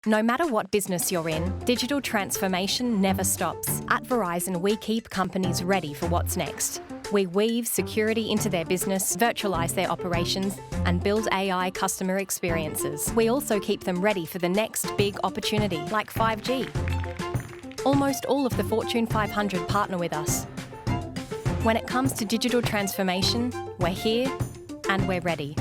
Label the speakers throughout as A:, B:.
A: No matter what business you're in, digital transformation never stops. At Verizon, we keep companies ready for what's next. We weave security into their business, virtualize their operations, and build AI customer experiences. We also keep them ready for the next big opportunity, like 5G. Almost all of the Fortune 500 partner with us. When it comes to digital transformation, we're here and we're ready.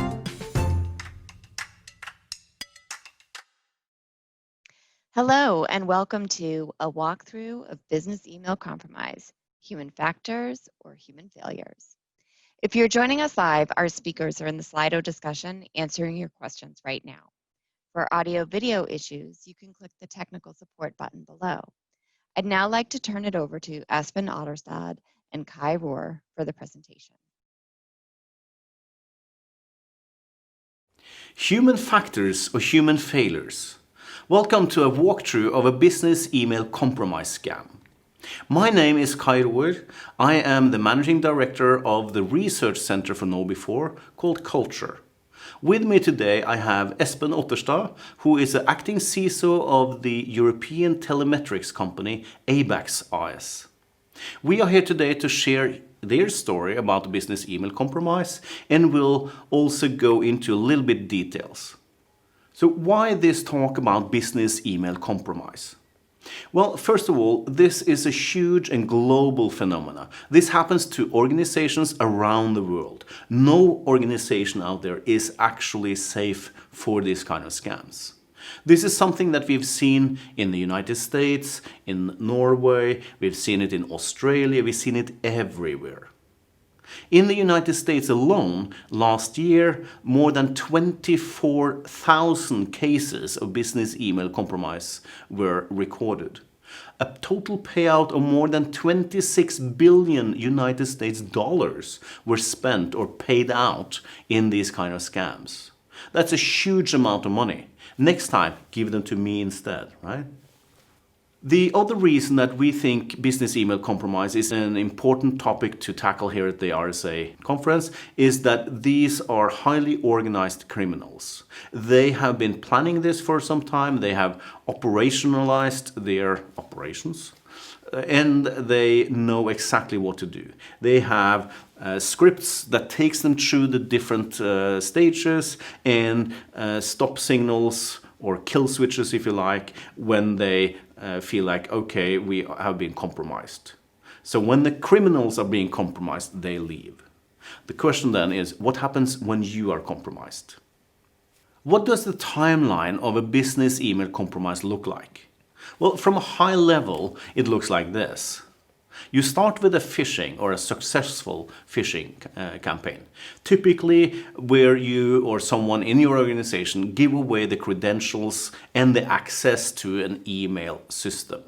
B: Hello, and welcome to a walkthrough of business email compromise, human factors or human failures. If you're joining us live, our speakers are in the Slido discussion answering your questions right now. For audio-video issues, you can click the technical support button below. I'd now like to turn it over to Espen Otterstad and Kai Rohr for the presentation.
C: Human factors or human failures. Welcome to a walkthrough of a business email compromise scam. My name is Kai Rohr. I am the Managing Director of the Research Center for KnowBe4 called Culture. With me today I have Espen Otterstad, who is the acting CISO of the European telemetrics company ABAX AS. We are here today to share their story about the business email compromise, and we'll also go into a little bit details. So why this talk about business email compromise? Well, first of all, this is a huge and global phenomena. This happens to organizations around the world. No organization out there is actually safe for this kind of scams. This is something that we've seen in the United States, in Norway, we've seen it in Australia, we've seen it everywhere. In the United States alone, last year, more than 24,000 cases of business email compromise were recorded. A total payout of more than 26 billion United States dollars were spent or paid out in these kind of scams. That's a huge amount of money. Next time, give them to me instead, right? The other reason that we think business email compromise is an important topic to tackle here at the RSA conference is that these are highly organized criminals. They have been planning this for some time, they have operationalized their operations, and they know exactly what to do. They have scripts that takes them through the different stages and stop signals or kill switches, if you like, when they feel like, okay, we have been compromised. So when the criminals are being compromised, they leave. The question then is, what happens when you are compromised? What does the timeline of a business email compromise look like? Well, from a high level, it looks like this. You start with a phishing or a successful phishing campaign, typically where you or someone in your organization give away the credentials and the access to an email system.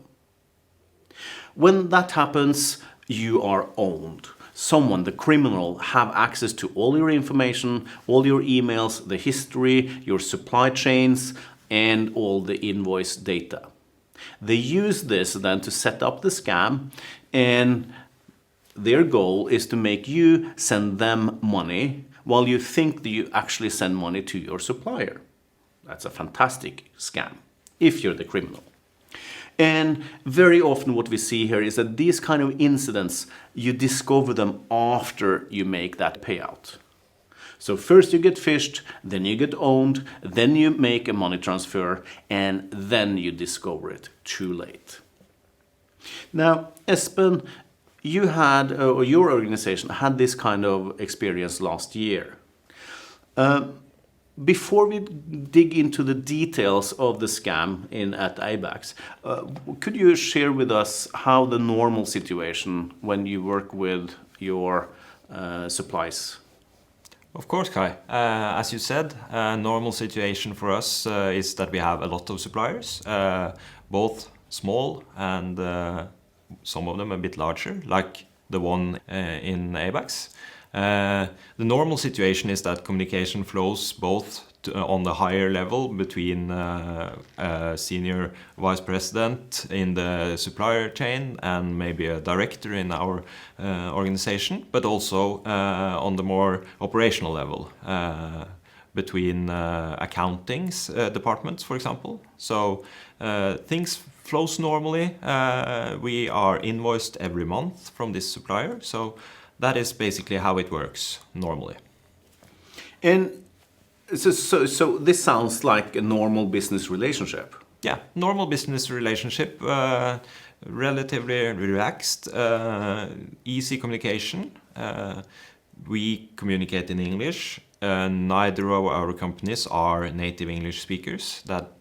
C: When that happens, you are owned. Someone, the criminal, have access to all your information, all your emails, the history, your supply chains, and all the invoice data. They use this then to set up the scam, and their goal is to make you send them money while you think that you actually send money to your supplier. That's a fantastic scam, if you're the criminal. And very often what we see here is that these kind of incidents, you discover them after you make that payout. So first you get phished, then you get owned, then you make a money transfer, and then you discover it too late. Now, Espen, you had, or your organization had this kind of experience last year. Before we dig into the details of the scam at ABAX, could you share with us how the normal situation when you work with your supplies?
D: Of course, Kai. As you said, a normal situation for us is that we have a lot of suppliers, both small and some of them a bit larger, like the one in ABAX. The normal situation is that communication flows both on the higher level between senior vice president in the supplier chain and maybe a director in our organization, but also on the more operational level between accountings departments, for example. So things flows normally. We are invoiced every month from this supplier. So that is basically how it works normally.
C: And so this sounds like a normal business relationship.
D: Yeah, normal business relationship, relatively relaxed, easy communication. We communicate in English. Neither of our companies are native English speakers. That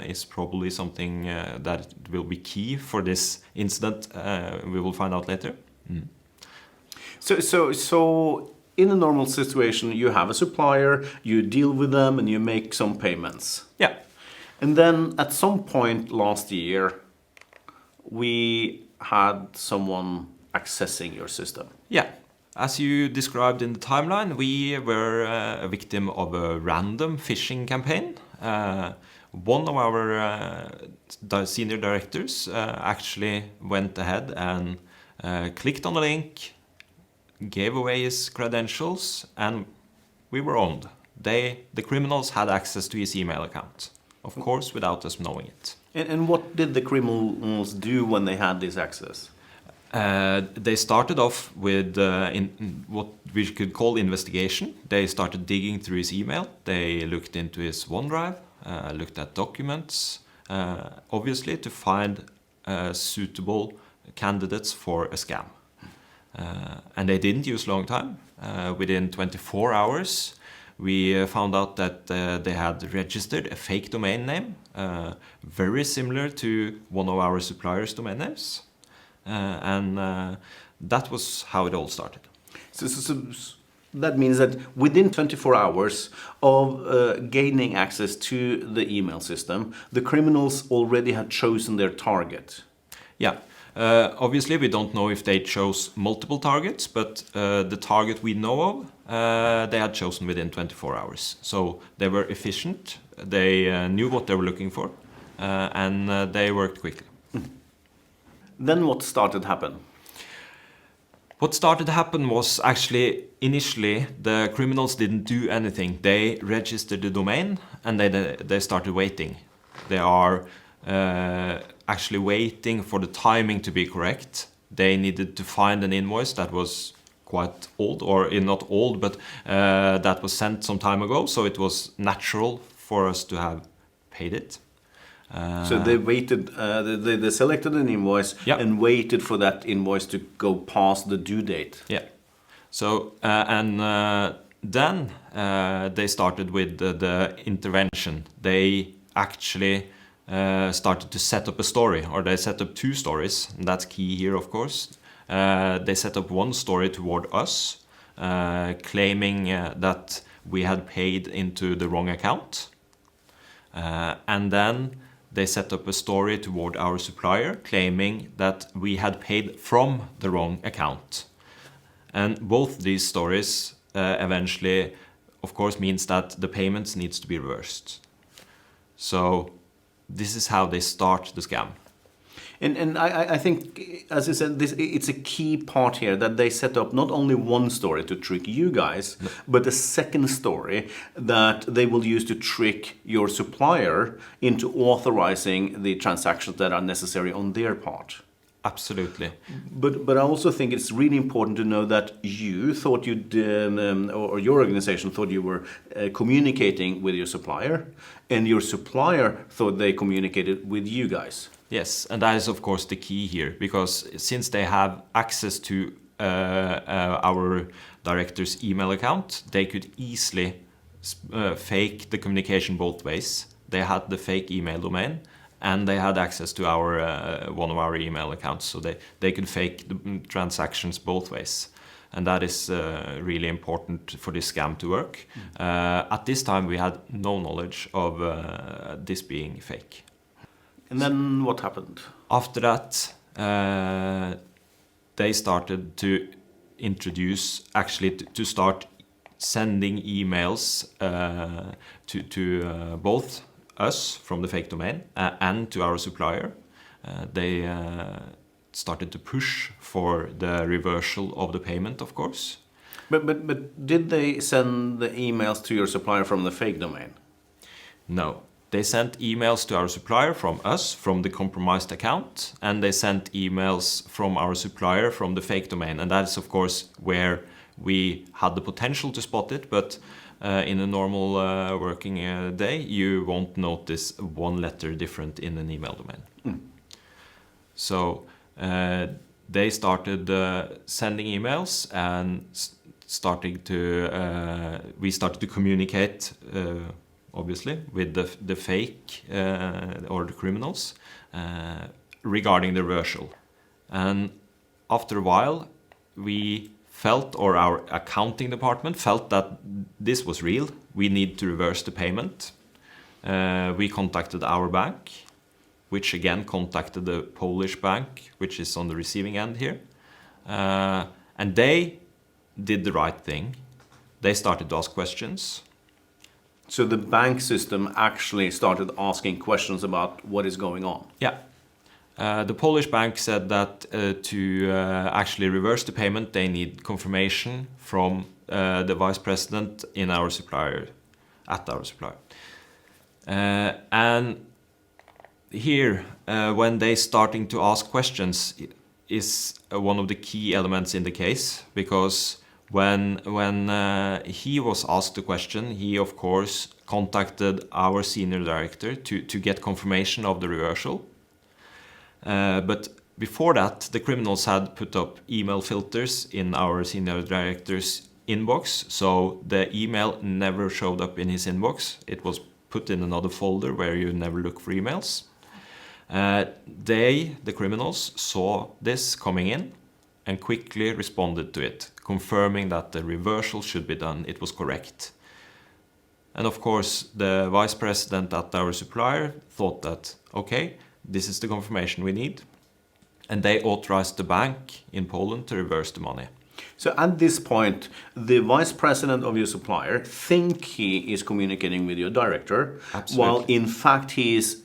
D: is probably something that will be key for this incident. We will find out later. Mm.
C: So in a normal situation, you have a supplier, you deal with them, and you make some payments.
D: Yeah.
C: And then at some point last year, we had someone accessing your system.
D: Yeah. As you described in the timeline, we were a victim of a random phishing campaign. One of our senior directors actually went ahead and clicked on the link, gave away his credentials, and we were owned. The criminals had access to his email account, of course, without us knowing it.
C: And what did the criminals do when they had this access?
D: They started off with what we could call investigation. They started digging through his email. They looked into his OneDrive, looked at documents, obviously to find suitable candidates for a scam. And they didn't use long time. Within 24 hours, we found out that they had registered a fake domain name, very similar to one of our suppliers' domain names. And that was how it all started.
C: So that means that within 24 hours of gaining access to the email system, the criminals already had chosen their target.
D: Yeah. Obviously, we don't know if they chose multiple targets, but the target we know of, they had chosen within 24 hours. So they were efficient, they knew what they were looking for, and they worked quickly.
C: Then what started to happen?
D: What started to happen was actually, initially, the criminals didn't do anything. They registered the domain and they started waiting. They are actually waiting for the timing to be correct. They needed to find an invoice that was quite old, or not old, but that was sent some time ago. So it was natural for us to have paid it.
C: So they waited, they selected an invoice and waited for that invoice to go past the due date.
D: Yeah. So, then they started with the intervention. They actually started to set up a story, or they set up two stories. And that's key here, of course. They set up one story toward us, claiming that we had paid into the wrong account. And then they set up a story toward our supplier, claiming that we had paid from the wrong account. And both these stories eventually, of course, means that the payments needs to be reversed. So this is how they start the scam.
C: And I think, as you said, it's a key part here that they set up not only one story to trick you guys, but a second story that they will use to trick your supplier into authorizing the transactions that are necessary on their part.
D: Absolutely.
C: But I also think it's really important to know that you thought you did, or your organization thought you were communicating with your supplier, and your supplier thought they communicated with you guys.
D: Yes, and that is of course the key here, because since they have access to our director's email account, they could easily fake the communication both ways. They had the fake email domain, and they had access to our one of our email accounts, so they could fake the transactions both ways. And that is really important for this scam to work. At this time, we had no knowledge of this being fake.
C: And then what happened?
D: After that, they started to introduce, actually to start sending emails to both us from the fake domain and to our supplier. They started to push for the reversal of the payment, of course.
C: But did they send the emails to your supplier from the fake domain?
D: No. They sent emails to our supplier from us, from the compromised account, and they sent emails from our supplier from the fake domain. And that's, of course, where we had the potential to spot it, but in a normal working day, you won't notice one letter different in an email domain. So they started sending emails and we started to communicate obviously, with the fake or the criminals regarding the reversal. And after a while, we felt, or our accounting department felt, that this was real. We need to reverse the payment. We contacted our bank, which again contacted the Polish bank, which is on the receiving end here. And they did the right thing. They started to ask questions.
C: So the bank system actually started asking questions about what is going on?
D: Yeah. The Polish bank said that to actually reverse the payment, they need confirmation from the vice president at our supplier. And here, when they starting to ask questions, is one of the key elements in the case, because when he was asked the question, he of course contacted our senior director to get confirmation of the reversal. But before that, the criminals had put up email filters in our senior director's inbox, so the email never showed up in his inbox. It was put in another folder where you never look for emails. The criminals, saw this coming in and quickly responded to it, confirming that the reversal should be done, it was correct. And of course, the vice president at our supplier thought that, okay, this is the confirmation we need. And they authorized the bank in Poland to reverse the money.
C: So at this point, the vice president of your supplier think he is communicating with your director,
D: Absolutely.
C: while in fact he is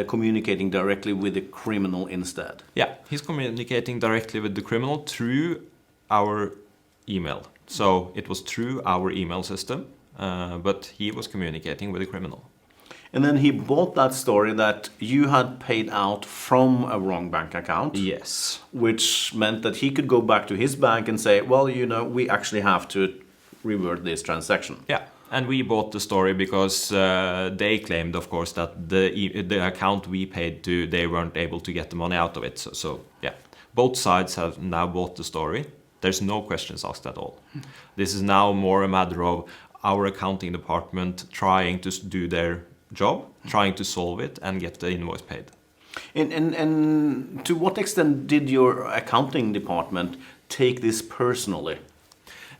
C: communicating directly with the criminal instead.
D: Yeah, he's communicating directly with the criminal through our email. So it was through our email system, but he was communicating with the criminal.
C: And then he bought that story that you had paid out from a wrong bank account.
D: Yes.
C: Which meant that he could go back to his bank and say, well, you know, we actually have to revert this transaction.
D: Yeah, and we bought the story because they claimed, of course, that the account we paid to, they weren't able to get the money out of it. So yeah, both sides have now bought the story. There's no questions asked at all. This is now more a matter of our accounting department trying to do their job, trying to solve it and get the invoice paid.
C: And to what extent did your accounting department take this personally?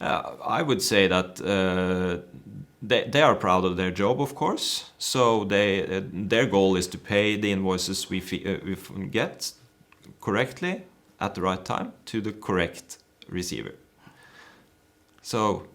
D: I would say that they are proud of their job, of course. So their goal is to pay the invoices we get correctly at the right time to the correct receiver. So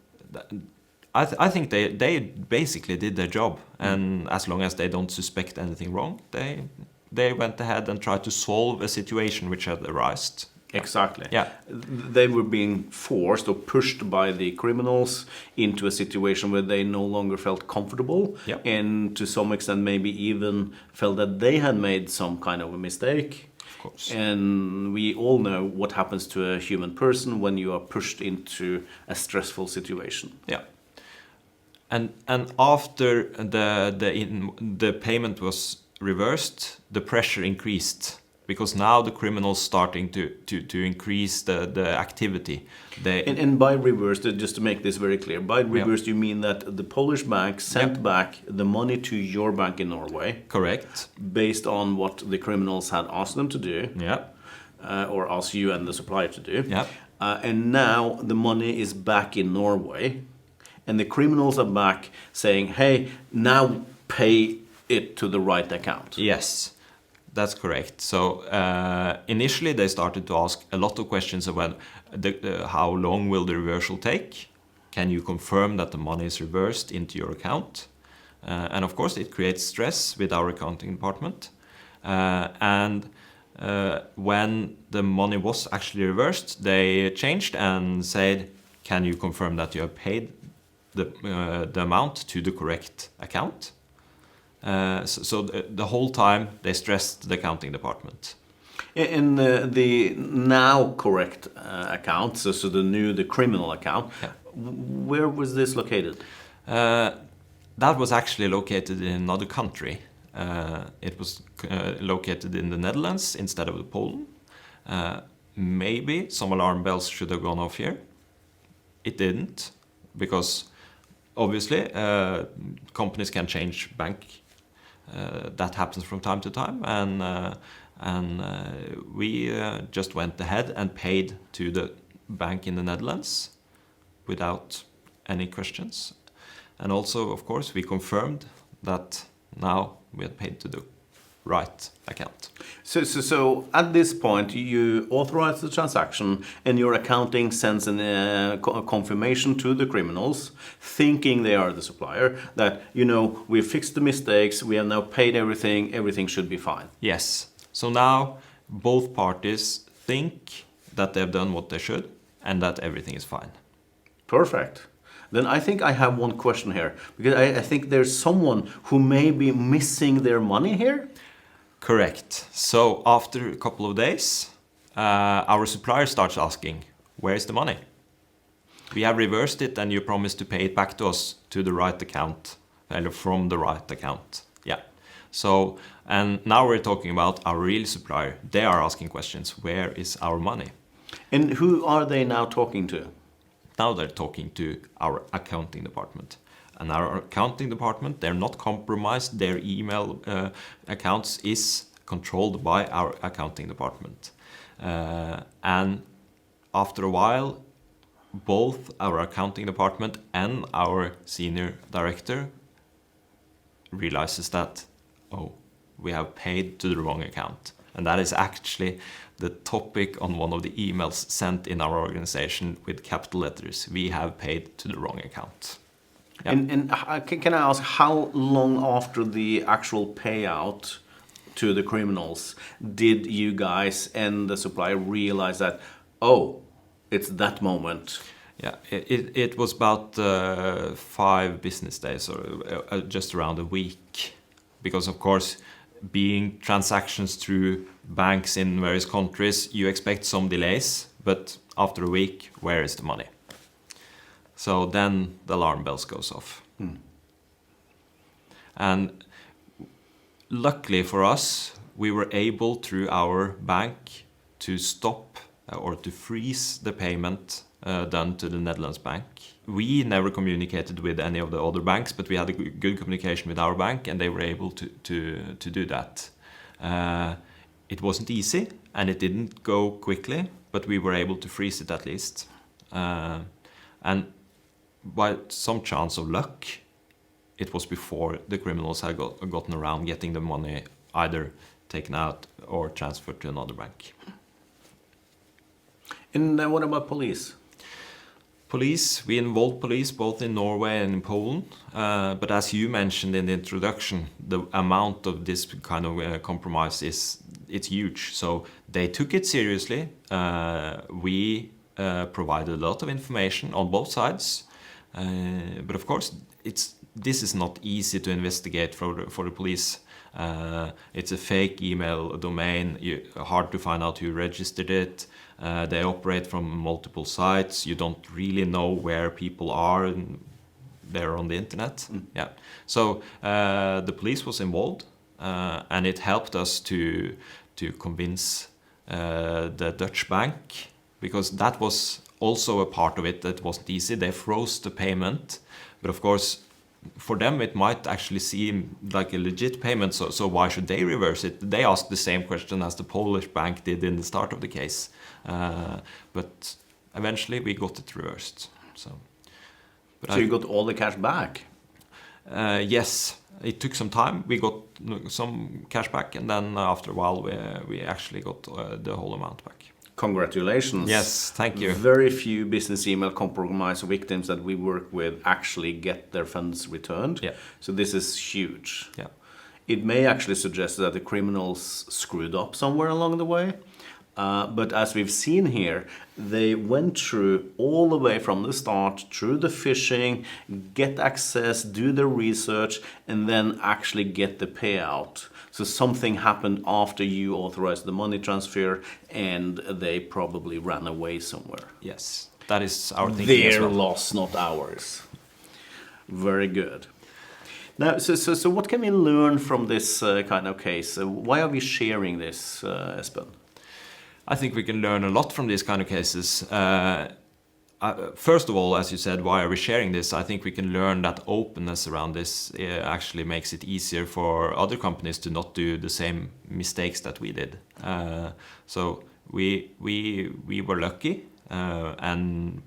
D: I think they basically did their job, and as long as they don't suspect anything wrong, they went ahead and tried to solve a situation which had arisen.
C: Exactly.
D: Yeah.
C: They were being forced or pushed by the criminals into a situation where they no longer felt comfortable,
D: Yep.
C: and to some extent maybe even felt that they had made some kind of a mistake.
D: Of course.
C: And we all know what happens to a human person when you are pushed into a stressful situation.
D: Yeah. And after the payment was reversed, the pressure increased, because now the criminals starting to increase the activity.
C: And by reverse, just to make this very clear, by reverse you mean that the Polish bank sent back the money to your bank in Norway.
D: Correct.
C: Based on what the criminals had asked them to do.
D: Yeah.
C: Or asked you and the supplier to do.
D: Yeah.
C: And now the money is back in Norway. And the criminals are back saying, hey, now pay it to the right account.
D: Yes, that's correct. So initially they started to ask a lot of questions about how long will the reversal take? Can you confirm that the money is reversed into your account? And of course it creates stress with our accounting department. And when the money was actually reversed, they changed and said, can you confirm that you have paid the amount to the correct account? So the whole time they stressed the accounting department.
C: In the now correct account, so the criminal account, where was this located?
D: That was actually located in another country. It was located in the Netherlands instead of Poland. Maybe some alarm bells should have gone off here. It didn't, because obviously companies can change bank. That happens from time to time, and we just went ahead and paid to the bank in the Netherlands without any questions. And also, of course, we confirmed that now we had paid to the right account.
C: So at this point, you authorize the transaction, and your accounting sends a confirmation to the criminals, thinking they are the supplier, that, we fixed the mistakes, we have now paid everything should be fine.
D: Yes. So now both parties think that they have done what they should and that everything is fine.
C: Perfect. Then I think I have one question here, because I think there's someone who may be missing their money here.
D: Correct. So after a couple of days, our supplier starts asking, where's the money? We have reversed it and you promised to pay it back to us to the right account, from the right account. Yeah. So, and now we're talking about our real supplier. They are asking questions, where is our money?
C: And who are they now talking to?
D: Now they're talking to our accounting department. And our accounting department, they're not compromised. Their email accounts is controlled by our accounting department. And after a while, both our accounting department and our senior director realizes that, we have paid to the wrong account. And that is actually the topic on one of the emails sent in our organization with capital letters. We have paid to the wrong account. Yeah.
C: And can I ask, how long after the actual payout to the criminals did you guys and the supplier realize that, it's that moment?
D: Yeah, it was about 5 business days, or just around a week. Because, of course, being transactions through banks in various countries, you expect some delays, but after a week, where is the money? So then the alarm bells goes off. And luckily for us, we were able through our bank to stop or to freeze the payment done to the Netherlands bank. We never communicated with any of the other banks, but we had a good communication with our bank, and they were able to do that. It wasn't easy, and it didn't go quickly, but we were able to freeze it at least. And by some chance of luck, it was before the criminals had gotten around getting the money either taken out or transferred to another bank.
C: And what about police?
D: Police, we involved police both in Norway and in Poland. But as you mentioned in the introduction, the amount of this kind of compromise it's huge. So they took it seriously. We provided a lot of information on both sides. But of course, this is not easy to investigate for the police. It's a fake email domain, hard to find out who registered it. They operate from multiple sites. You don't really know where people are. They're on the internet. Yeah. So the police was involved, and it helped us to convince the Dutch bank, because that was also a part of it that wasn't easy. They froze the payment, but of course, for them it might actually seem like a legit payment, so why should they reverse it? They asked the same question as the Polish bank did in the start of the case, but eventually we got it reversed. So
C: you got all the cash back?
D: Yes, it took some time. We got some cash back, and then after a while we actually got the whole amount back.
C: Congratulations.
D: Yes, thank you.
C: Very few business email compromise victims that we work with actually get their funds returned.
D: Yeah.
C: So this is huge.
D: Yeah.
C: It may actually suggest that the criminals screwed up somewhere along the way. But as we've seen here, they went through all the way from the start, through the phishing, get access, do the research, and then actually get the payout. So something happened after you authorized the money transfer, and they probably ran away somewhere.
D: Yes, that is our thinking as
C: Their
D: well.
C: loss, not ours. Very good. Now, so what can we learn from this kind of case? Why are we sharing this, Espen?
D: I think we can learn a lot from these kind of cases. First of all, as you said, why are we sharing this? I think we can learn that openness around this actually makes it easier for other companies to not do the same mistakes that we did. So we were lucky, and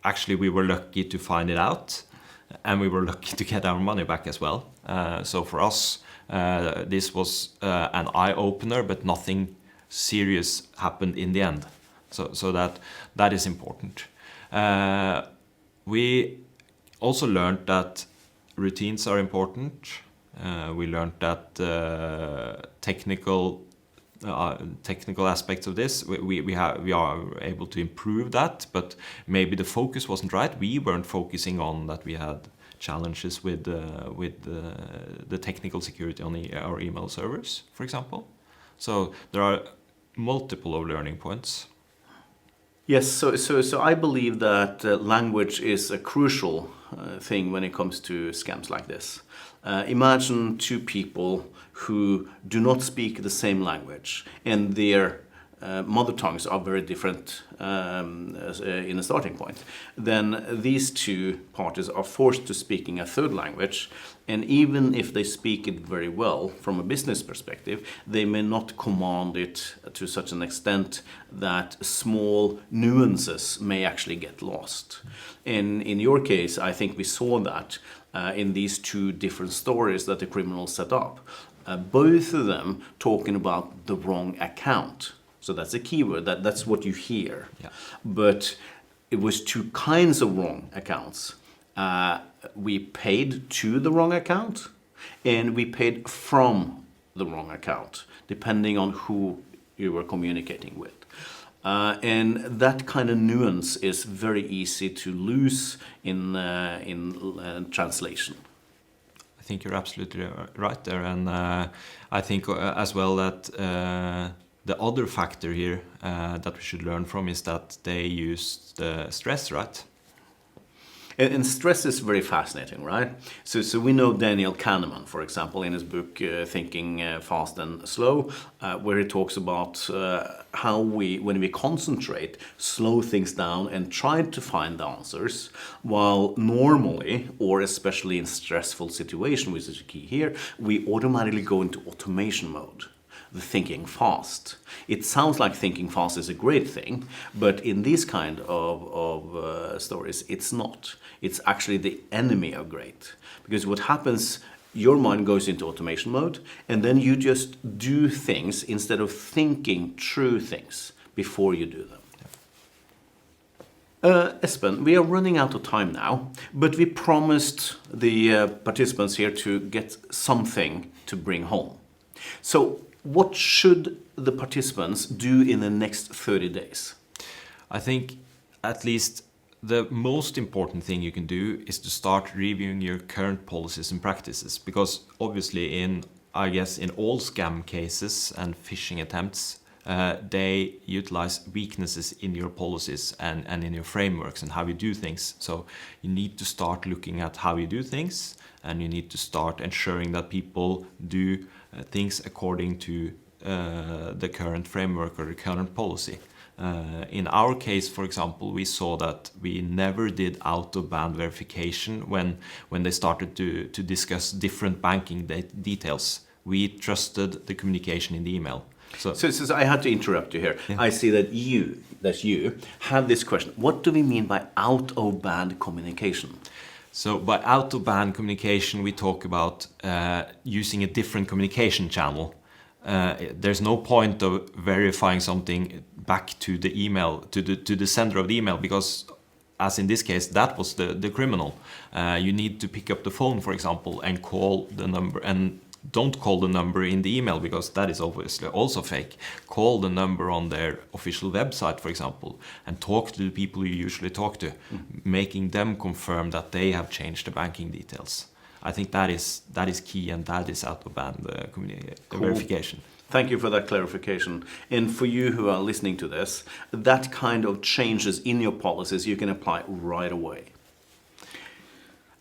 D: actually we were lucky to find it out, and we were lucky to get our money back as well. So for us, this was an eye-opener, but nothing serious happened in the end. So that is important. We also learned that routines are important. We learned that technical aspects of this, we are able to improve that, but maybe the focus wasn't right. We weren't focusing on that we had challenges with the technical security on our email servers, for example. So there are multiple of learning points.
C: Yes, so I believe that language is a crucial thing when it comes to scams like this. Imagine two people who do not speak the same language, and their mother tongues are very different in a starting point. Then these two parties are forced to speaking a third language, and even if they speak it very well from a business perspective, they may not command it to such an extent that small nuances may actually get lost. And in your case, I think we saw that in these two different stories that the criminals set up. Both of them talking about the wrong account. So that's a keyword, that's what you hear.
D: Yeah.
C: But it was two kinds of wrong accounts. We paid to the wrong account, and we paid from the wrong account, depending on who you were communicating with. And that kind of nuance is very easy to lose in translation.
D: I think you're absolutely right there, and I think as well that the other factor here that we should learn from is that they used stress, right?
C: And stress is very fascinating, right? So we know Daniel Kahneman, for example, in his book Thinking Fast and Slow, where he talks about how when we concentrate, slow things down and try to find the answers, while normally, or especially in stressful situations, which is key here, we automatically go into automation mode. The thinking fast. It sounds like thinking fast is a great thing, but in these kind of stories, it's not. It's actually the enemy of great. Because what happens, your mind goes into automation mode, and then you just do things instead of thinking through things before you do them. Espen, we are running out of time now, but we promised the participants here to get something to bring home. So what should the participants do in the next 30 days?
D: I think at least the most important thing you can do is to start reviewing your current policies and practices, because obviously in all scam cases and phishing attempts, they utilize weaknesses in your policies and in your frameworks and how you do things. So you need to start looking at how you do things, and you need to start ensuring that people do things according to the current framework or the current policy. In our case, for example, we saw that we never did out-of-band verification when they started to discuss different banking details. We trusted the communication in the email. So
C: I had to interrupt you here. Yeah. I see that you have this question. What do we mean by out-of-band communication?
D: So by out-of-band communication, we talk about using a different communication channel. There's no point of verifying something back to the email, to the sender of the email, because as in this case, that was the criminal. You need to pick up the phone, for example, and call the number and don't call the number in the email because that is obviously also fake. Call the number on their official website, for example, and talk to the people you usually talk to, making them confirm that they have changed the banking details. I think that is key, and that is out-of-band verification.
C: Thank you for that clarification. And for you who are listening to this, that kind of changes in your policies you can apply right away.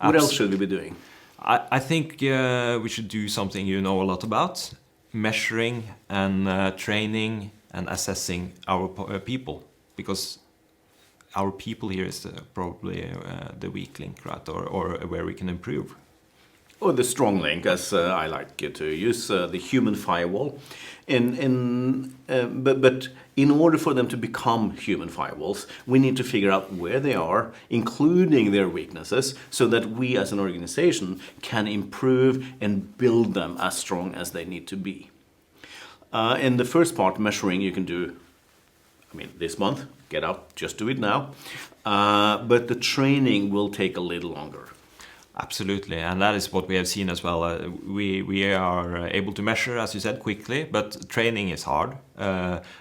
C: What else should we be doing?
D: I think we should do something you know a lot about, measuring and training and assessing our people, because our people here is probably the weak link, right, or where we can improve.
C: Or the strong link, as I like to use, the human firewall. But in order for them to become human firewalls, we need to figure out where they are, including their weaknesses, so that we as an organization can improve and build them as strong as they need to be. In the first part, measuring, you can do, this month, get out, just do it now. But the training will take a little longer.
D: Absolutely, and that is what we have seen as well. We are able to measure, as you said, quickly, but training is hard.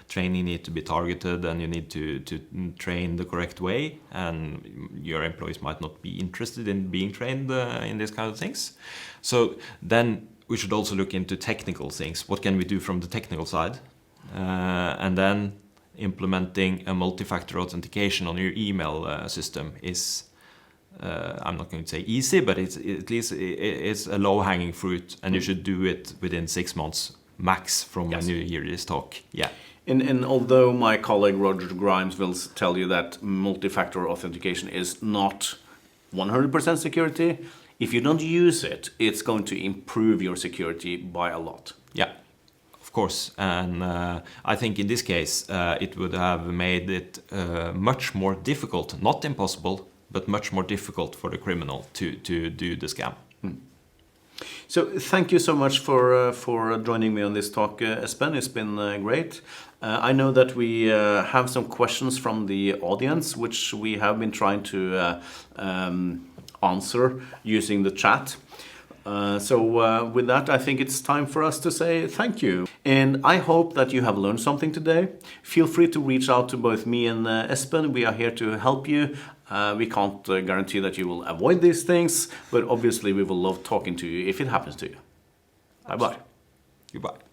D: Training needs to be targeted, and you need to train the correct way, and your employees might not be interested in being trained in these kind of things. So then we should also look into technical things. What can we do from the technical side? And then implementing a multi-factor authentication on your email system is I'm not going to say easy, but it's at least it's a low-hanging fruit, and you should do it within 6 months max from when you hear this talk. Yeah.
C: And although my colleague Roger Grimes will tell you that multi-factor authentication is not 100% security, if you don't use it, it's going to improve your security by a lot.
D: Yeah. Of course, and I think in this case it would have made it much more difficult, not impossible, but much more difficult for the criminal to do the scam.
C: So thank you so much for joining me on this talk, Espen. It's been great. I know that we have some questions from the audience, which we have been trying to answer using the chat. So with that, I think it's time for us to say thank you. And I hope that you have learned something today. Feel free to reach out to both me and Espen. We are here to help you. We can't guarantee that you will avoid these things, but obviously we will love talking to you if it happens to you. Bye-bye.
D: Goodbye.